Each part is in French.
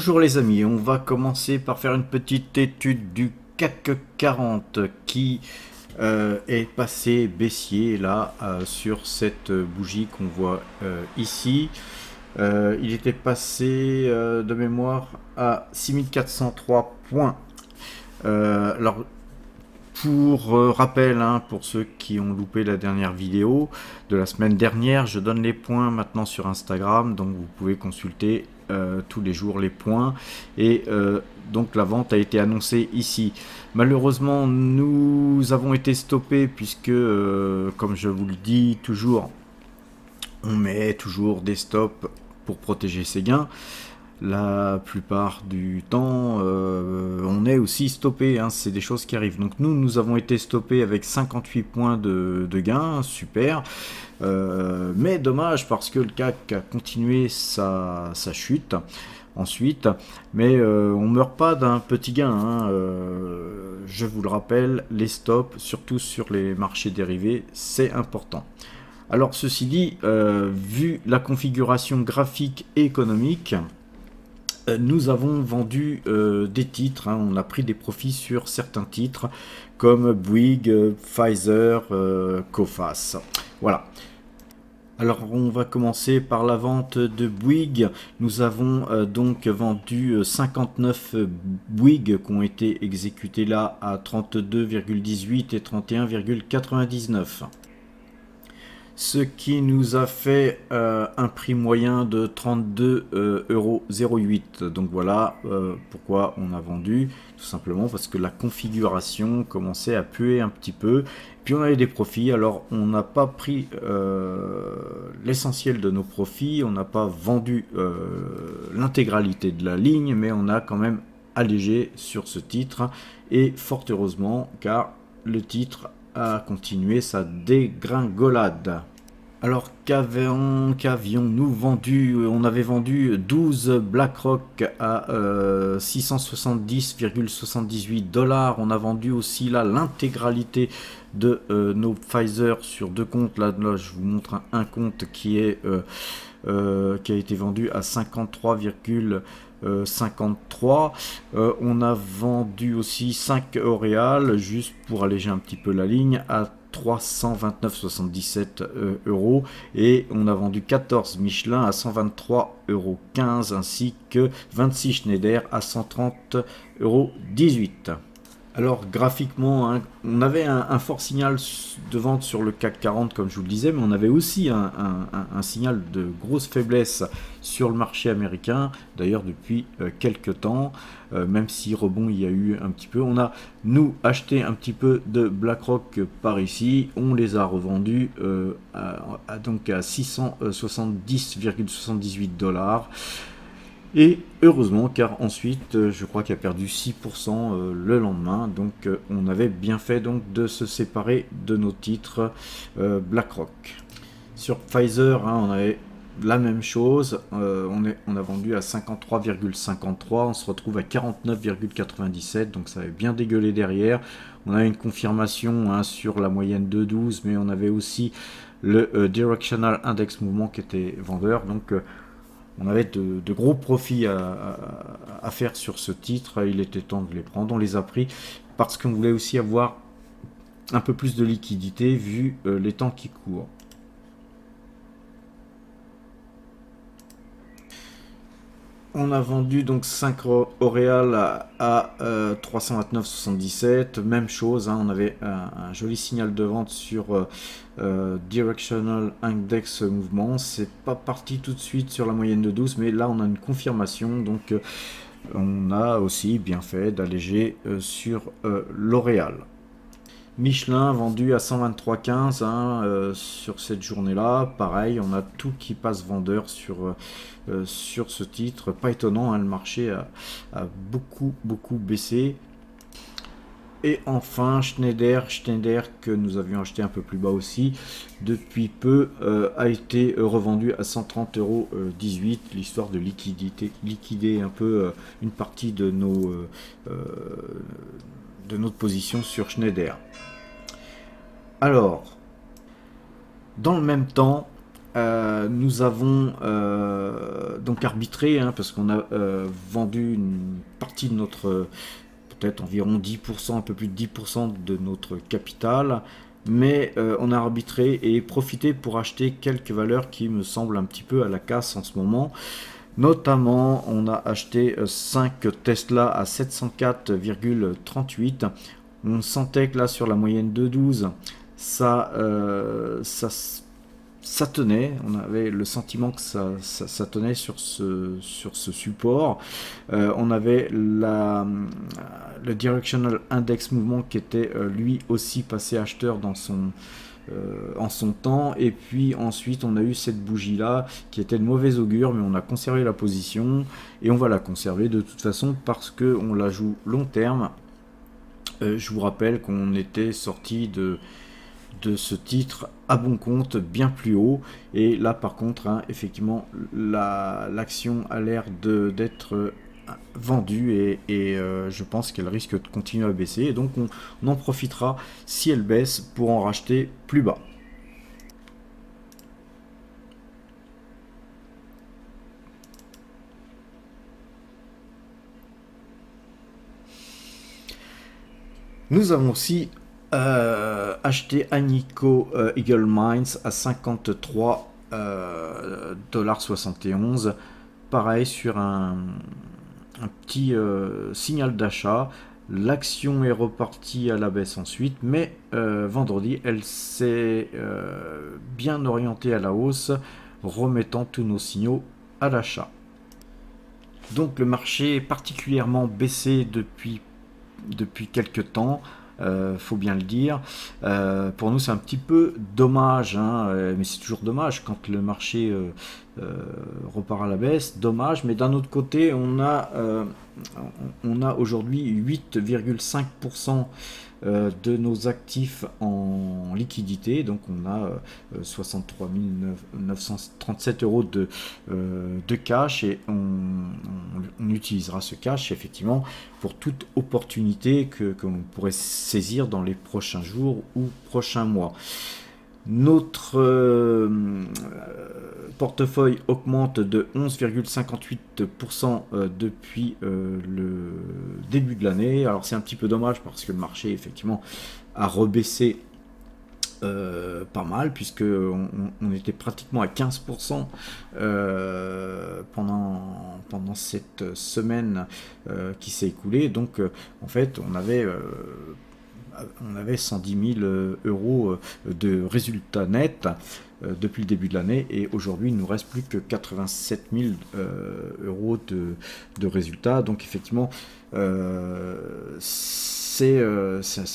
Bonjour les amis, on va commencer par faire une petite étude du CAC 40 qui est passé baissier là sur cette bougie qu'on voit ici. Il était passé de mémoire à 6403 points. Alors pour rappel, pour ceux qui ont loupé la dernière vidéo de la semaine dernière, je donne les points maintenant sur Instagram, donc vous pouvez consulter tous les jours les points. Et donc la vente a été annoncée ici. Malheureusement, nous avons été stoppés puisque, comme je vous le dis toujours, on met toujours des stops pour protéger ses gains. La plupart du temps, on est aussi stoppé, c'est des choses qui arrivent. Donc nous avons été stoppés avec 58 points de gain, super. Mais dommage parce que le CAC a continué sa chute ensuite. Mais on meurt pas d'un petit gain. Je vous le rappelle, les stops, surtout sur les marchés dérivés, c'est important. Alors ceci dit, vu la configuration graphique et économique, nous avons vendu des titres, on a pris des profits sur certains titres comme Bouygues, Pfizer, Coface. Voilà. Alors on va commencer par la vente de Bouygues. Nous avons donc vendu 59 Bouygues qui ont été exécutés là à 32,18 et 31,99. Ce qui nous a fait un prix moyen de 32,08 €. Donc voilà pourquoi on a vendu, tout simplement parce que la configuration commençait à puer un petit peu. Puis on avait des profits, alors on n'a pas pris l'essentiel de nos profits, on n'a pas vendu l'intégralité de la ligne, mais on a quand même allégé sur ce titre, et fort heureusement car le titre a continué sa dégringolade. Alors qu'avions-nous vendu? On avait vendu 12 BlackRock à 670,78 $. On a vendu aussi là l'intégralité de nos Pfizer sur deux comptes. Là je vous montre un compte qui a été vendu à 53,53. On a vendu aussi 5 L'Oréal, juste pour alléger un petit peu la ligne, à 329,77 €, et on a vendu 14 Michelin à 123,15 € ainsi que 26 Schneider à 130,18 €. Alors graphiquement, on avait un fort signal de vente sur le CAC 40 comme je vous le disais, mais on avait aussi un signal de grosse faiblesse sur le marché américain, d'ailleurs depuis quelques temps, même si rebond il y a eu un petit peu. On a nous acheté un petit peu de BlackRock par ici, on les a revendus donc à 670,78 $. Et heureusement, car ensuite je crois qu'il a perdu 6% le lendemain, donc on avait bien fait donc de se séparer de nos titres BlackRock. Sur Pfizer, on avait la même chose, on a vendu à 53,53, on se retrouve à 49,97, donc ça avait bien dégueulé derrière. On a une confirmation sur la moyenne de 12, mais on avait aussi le Directional Index Mouvement qui était vendeur, donc on avait de gros profits à faire sur ce titre. Il était temps de les prendre. On les a pris parce qu'on voulait aussi avoir un peu plus de liquidité vu les temps qui courent. On a vendu donc 5 L'Oréal à 329,77. Même chose, on avait un joli signal de vente sur Directional Index Mouvement. C'est pas parti tout de suite sur la moyenne de 12, mais là on a une confirmation. Donc on a aussi bien fait d'alléger sur L'Oréal. Michelin vendu à 123,15 sur cette journée-là. Pareil, on a tout qui passe vendeur sur ce titre. Pas étonnant, le marché a beaucoup baissé. Et enfin, Schneider que nous avions acheté un peu plus bas aussi depuis peu, a été revendu à 130,18 €, l'histoire de liquider un peu une partie de notre position sur Schneider. Alors, dans le même temps, nous avons donc arbitré, hein, parce qu'on a vendu une partie de notre, peut-être environ 10%, un peu plus de 10% de notre capital, mais on a arbitré et profité pour acheter quelques valeurs qui me semblent un petit peu à la casse en ce moment. Notamment, on a acheté 5 Tesla à 704,38. On sentait que là, sur la moyenne de 12, ça tenait. On avait le sentiment que ça tenait sur ce support. On avait le Directional Index Mouvement qui était lui aussi passé acheteur dans en son temps, et puis ensuite on a eu cette bougie là qui était de mauvais augure, mais on a conservé la position et on va la conserver de toute façon parce que on la joue long terme. Je vous rappelle qu'on était sorti de ce titre à bon compte bien plus haut, et là par contre hein, effectivement l'action a l'air d'être vendue, et je pense qu'elle risque de continuer à baisser, et donc on en profitera si elle baisse pour en racheter plus bas. Nous avons aussi acheté Agnico Eagle Mines à 53,71 $. Pareil, sur un petit signal d'achat. L'action est repartie à la baisse ensuite, mais vendredi, elle s'est bien orientée à la hausse, remettant tous nos signaux à l'achat. Donc le marché est particulièrement baissé depuis quelques temps. Faut bien le dire. Pour nous, c'est un petit peu dommage, hein, mais c'est toujours dommage quand le marché repart à la baisse. Dommage, mais d'un autre côté, on a aujourd'hui 8,5% de nos actifs en liquidité. Donc, on a 63 937 € de cash, et on utilisera ce cash effectivement pour toute opportunité que l'on pourrait saisir dans les prochains jours ou prochains mois. Notre portefeuille augmente de 11,58% depuis le début de l'année. Alors c'est un petit peu dommage parce que le marché effectivement a rebaissé pas mal, puisque on était pratiquement à 15% pendant cette semaine qui s'est écoulée. Donc en fait on avait 110 000 € de résultats nets depuis le début de l'année, et aujourd'hui il ne nous reste plus que 87 000 € de résultats. Donc effectivement c'est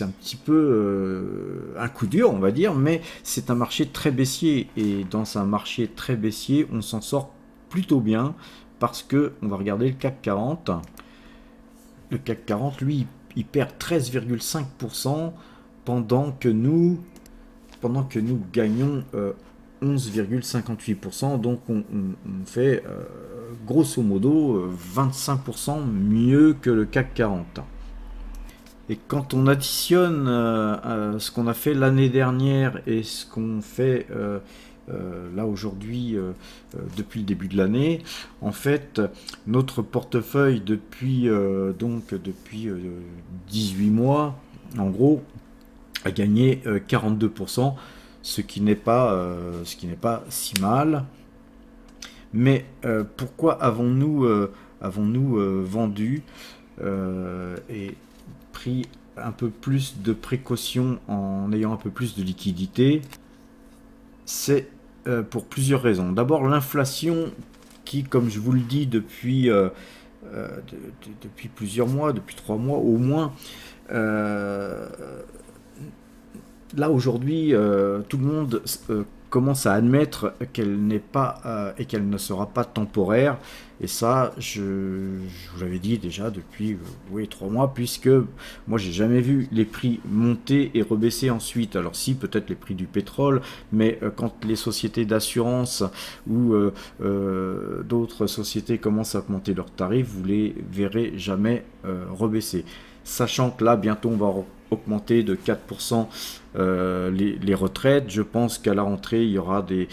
un petit peu un coup dur, on va dire, mais c'est un marché très baissier, et dans un marché très baissier on s'en sort plutôt bien, parce que on va regarder le CAC 40. Le CAC 40 lui il perd 13,5% pendant que nous gagnons 11,58%. Donc on fait grosso modo 25% mieux que le CAC 40. Et quand on additionne ce qu'on a fait l'année dernière et ce qu'on fait là aujourd'hui depuis le début de l'année, en fait notre portefeuille depuis 18 mois en gros a gagné 42%, ce qui n'est pas si mal. Mais pourquoi avons-nous vendu et pris un peu plus de précautions en ayant un peu plus de liquidité? C'est pour plusieurs raisons. D'abord, l'inflation qui, comme je vous le dis depuis plusieurs mois, depuis 3 mois au moins, là aujourd'hui tout le monde commence à admettre qu'elle n'est pas et qu'elle ne sera pas temporaire, et ça je vous l'avais dit déjà depuis 3 mois, puisque moi j'ai jamais vu les prix monter et rebaisser ensuite. Alors si, peut-être les prix du pétrole, mais quand les sociétés d'assurance ou d'autres sociétés commencent à augmenter leurs tarifs, vous les verrez jamais rebaisser, sachant que là bientôt on va augmenter de 4% les retraites. Je pense qu'à la rentrée, il y aura des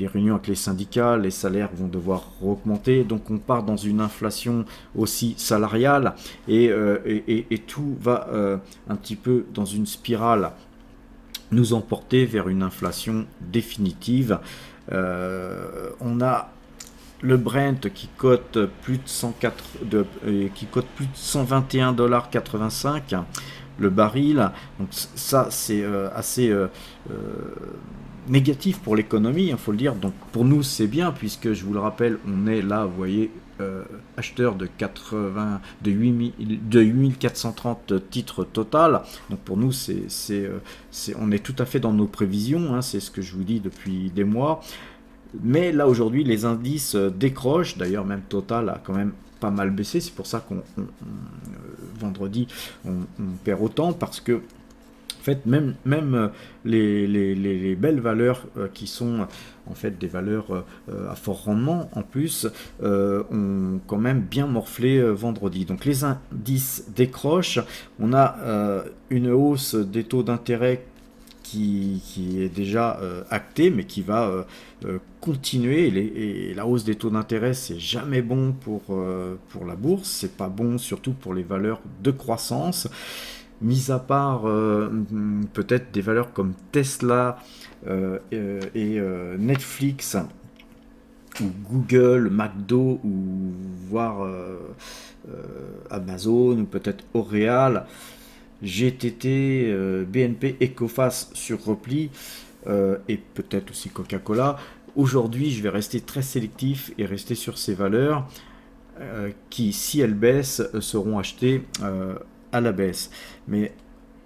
réunions avec les syndicats, les salaires vont devoir augmenter, donc on part dans une inflation aussi salariale et tout va un petit peu dans une spirale nous emporter vers une inflation définitive. On a le Brent qui cote plus de 121,85$ le baril. Donc ça c'est assez négatif pour l'économie, il faut le dire. Donc pour nous c'est bien, puisque je vous le rappelle, on est là, vous voyez, acheteur de 8430 titres total. Donc pour nous on est tout à fait dans nos prévisions, hein, c'est ce que je vous dis depuis des mois. Mais là aujourd'hui les indices décrochent, d'ailleurs même Total a quand même pas mal baissé, c'est pour ça qu'on vendredi on perd autant, parce que en fait même les belles valeurs qui sont en fait des valeurs à fort rendement en plus ont quand même bien morflé vendredi. Donc les indices décrochent, on a une hausse des taux d'intérêt qui est déjà acté, mais qui va continuer. Et la hausse des taux d'intérêt, c'est jamais bon pour la bourse, c'est pas bon surtout pour les valeurs de croissance, mis à part peut-être des valeurs comme Tesla et Netflix, ou Google, McDo, ou voire Amazon, ou peut-être L'Oréal, GTT, BNP, Ecoface sur repli, et peut-être aussi Coca-Cola. Aujourd'hui, je vais rester très sélectif et rester sur ces valeurs qui, si elles baissent, seront achetées à la baisse. Mais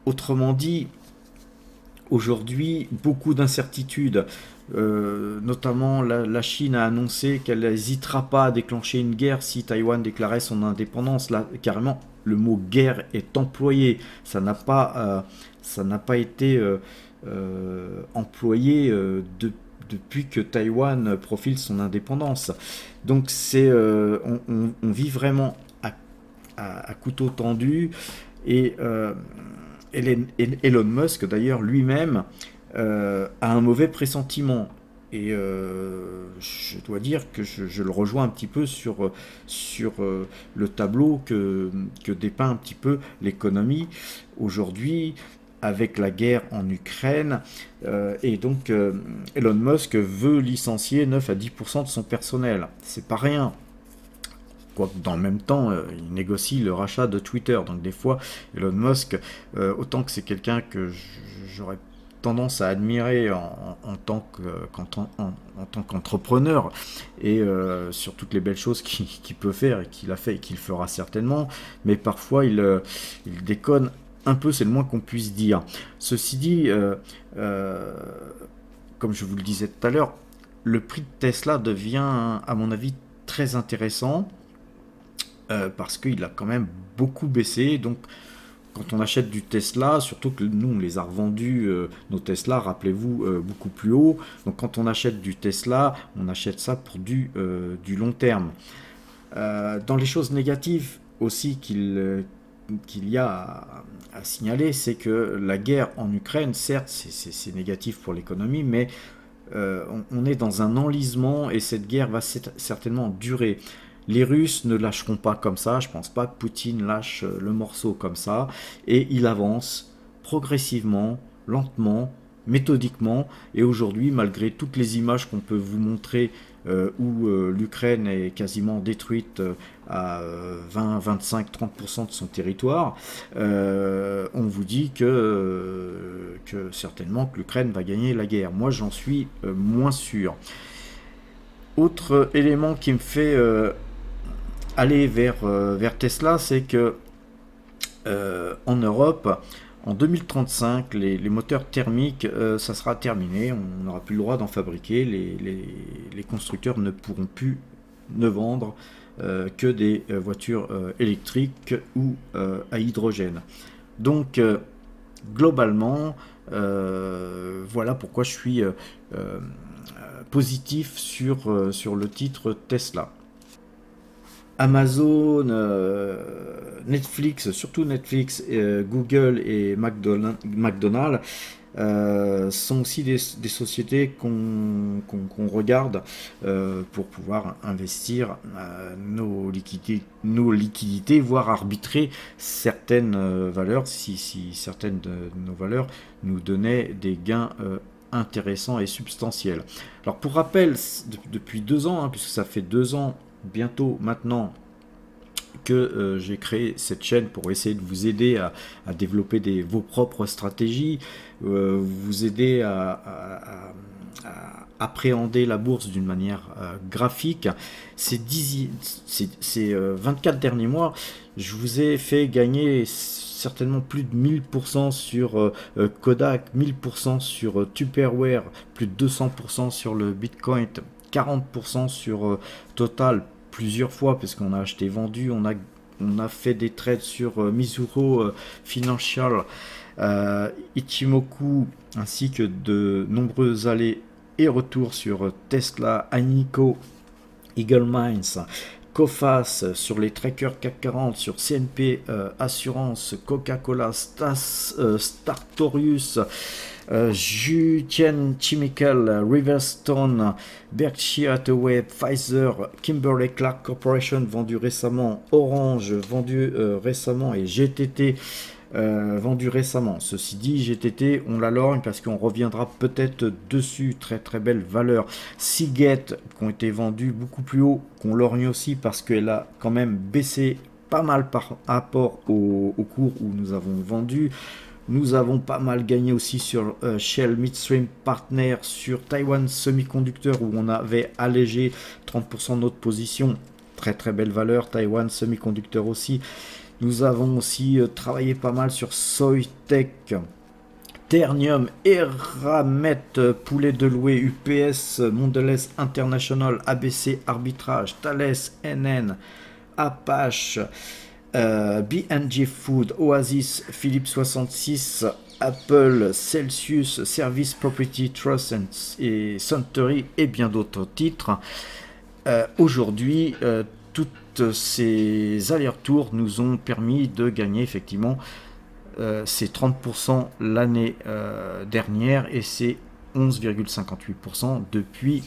autrement dit, aujourd'hui, beaucoup d'incertitudes. Notamment la Chine a annoncé qu'elle n'hésitera pas à déclencher une guerre si Taïwan déclarait son indépendance. Là, carrément, le mot guerre est employé. Ça n'a pas été employé depuis que Taïwan profile son indépendance. Donc on vit vraiment à couteau tendu. Et Elon Musk, d'ailleurs, lui-même a un mauvais pressentiment. Et je dois dire que je le rejoins un petit peu sur le tableau que dépeint un petit peu l'économie aujourd'hui, avec la guerre en Ukraine. Et donc Elon Musk veut licencier 9 à 10% de son personnel. C'est pas rien. Quoique dans le même temps, il négocie le rachat de Twitter. Donc des fois, Elon Musk, autant que c'est quelqu'un que j'aurais tendance à admirer en tant qu'entrepreneur, et sur toutes les belles choses qu'il peut faire et qu'il a fait et qu'il fera certainement, mais parfois il déconne un peu, c'est le moins qu'on puisse dire. Ceci dit, comme je vous le disais tout à l'heure, le prix de Tesla devient, à mon avis, très intéressant, parce qu'il a quand même beaucoup baissé. Donc quand on achète du Tesla, surtout que nous on les a revendus, nos Tesla, rappelez-vous, beaucoup plus haut. Donc quand on achète du Tesla, on achète ça pour du long terme. Dans les choses négatives aussi qu'il y a à signaler, c'est que la guerre en Ukraine, certes c'est négatif pour l'économie, mais on est dans un enlisement et cette guerre va certainement durer. Les Russes ne lâcheront pas comme ça, je pense pas que Poutine lâche le morceau comme ça, et il avance progressivement, lentement, méthodiquement, et aujourd'hui, malgré toutes les images qu'on peut vous montrer où l'Ukraine est quasiment détruite à 20, 25, 30% de son territoire, on vous dit que certainement que l'Ukraine va gagner la guerre. Moi, j'en suis moins sûr. Autre élément qui me fait aller vers Tesla, c'est que en Europe, en 2035, les moteurs thermiques, ça sera terminé, on n'aura plus le droit d'en fabriquer, les constructeurs ne pourront plus ne vendre que des voitures électriques ou à hydrogène. Donc globalement, voilà pourquoi je suis positif sur le titre Tesla. Amazon, Netflix, surtout Netflix, Google et McDonald's sont aussi des sociétés qu'on regarde pour pouvoir investir nos liquidités, voire arbitrer certaines valeurs, si certaines de nos valeurs nous donnaient des gains intéressants et substantiels. Alors pour rappel, depuis 2 ans, puisque ça fait 2 ans bientôt maintenant que j'ai créé cette chaîne pour essayer de vous aider à développer vos propres stratégies, vous aider à appréhender la bourse d'une manière graphique. Ces 24 derniers mois, je vous ai fait gagner certainement plus de 1000% sur Kodak, 1000% sur Tupperware, plus de 200% sur le Bitcoin, 40% sur Total, plusieurs fois parce qu'on a acheté vendu, on a fait des trades sur Mizuho Financial, Ichimoku, ainsi que de nombreux allers et retours sur Tesla, Anico, Eagle Mines, Coface, sur les trackers CAC 40, sur CNP Assurance, Coca-Cola, Startorius, Jutien Chemical, Riverstone, Berkshire Hathaway, Pfizer, Kimberly-Clark Corporation vendu récemment, Orange vendu récemment et GTT vendu récemment. Ceci dit, GTT, on la lorgne parce qu'on reviendra peut-être dessus. Très très belle valeur. Seagate, qui ont été vendus beaucoup plus haut, qu'on lorgne aussi parce qu'elle a quand même baissé pas mal par rapport au cours où nous avons vendu. Nous avons pas mal gagné aussi sur Shell Midstream Partner, sur Taiwan Semiconductor où on avait allégé 30% de notre position. Très très belle valeur. Taiwan Semiconductor aussi. Nous avons aussi travaillé pas mal sur Soitec, Ternium, Eramet, Poulet de Loué, UPS, Mondelez International, ABC Arbitrage, Thales, NN, Apache, B&J Food, Oasis, Philips 66, Apple, Celsius, Service Property Trust et Suntory et bien d'autres titres. Aujourd'hui, toutes ces allers-retours nous ont permis de gagner effectivement ces 30% l'année dernière et ces 11,58% depuis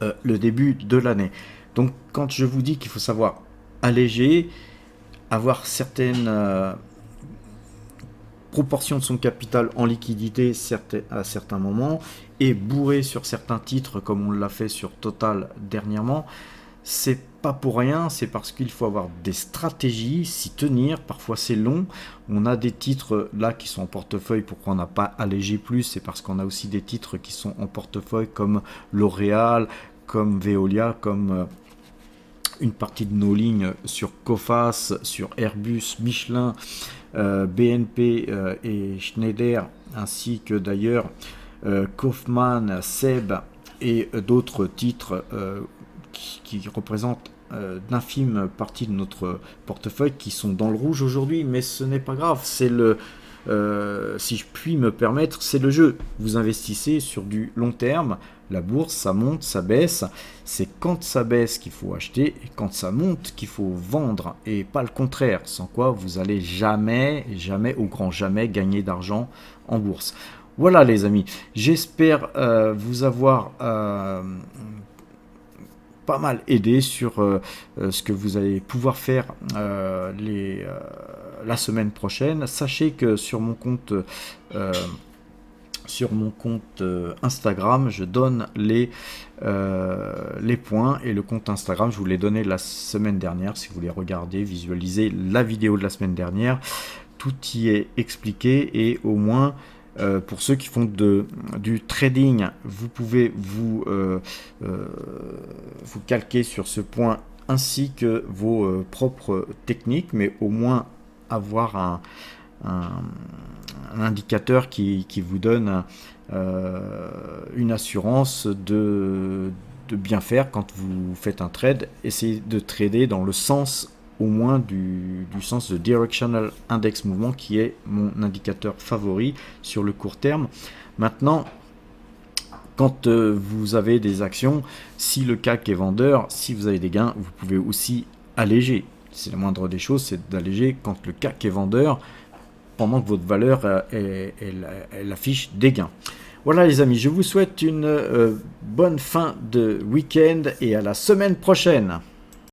le début de l'année. Donc quand je vous dis qu'il faut savoir alléger, avoir certaines proportions de son capital en liquidité à certains moments et bourrer sur certains titres comme on l'a fait sur Total dernièrement, c'est pas pour rien, c'est parce qu'il faut avoir des stratégies, s'y tenir, parfois c'est long, on a des titres là qui sont en portefeuille, pourquoi on n'a pas allégé plus, c'est parce qu'on a aussi des titres qui sont en portefeuille comme L'Oréal, comme Veolia, comme une partie de nos lignes sur Coface, sur Airbus, Michelin, BNP et Schneider, ainsi que d'ailleurs Kaufmann, Seb et d'autres titres qui représentent d'infimes parties de notre portefeuille qui sont dans le rouge aujourd'hui, mais ce n'est pas grave, c'est si je puis me permettre, c'est le jeu. Vous investissez sur du long terme, la bourse, ça monte, ça baisse, c'est quand ça baisse qu'il faut acheter et quand ça monte qu'il faut vendre et pas le contraire, sans quoi vous allez jamais, au grand jamais gagner d'argent en bourse. Voilà les amis, j'espère vous avoir pas mal aidé sur ce que vous allez pouvoir faire la semaine prochaine. Sachez que sur mon compte Instagram, je donne les points et le compte Instagram, je vous l'ai donné la semaine dernière. Si vous voulez regarder, visualiser la vidéo de la semaine dernière, tout y est expliqué et au moins pour ceux qui font du trading, vous pouvez vous calquer sur ce point ainsi que vos propres techniques, mais au moins avoir un indicateur qui vous donne une assurance de bien faire quand vous faites un trade. Essayez de trader dans le sens au moins du sens de Directional Index Mouvement qui est mon indicateur favori sur le court terme. Maintenant, quand vous avez des actions, si le CAC est vendeur, si vous avez des gains, vous pouvez aussi alléger. C'est la moindre des choses, c'est d'alléger quand le CAC est vendeur, pendant que votre valeur elle affiche des gains. Voilà les amis, je vous souhaite une bonne fin de week-end et à la semaine prochaine.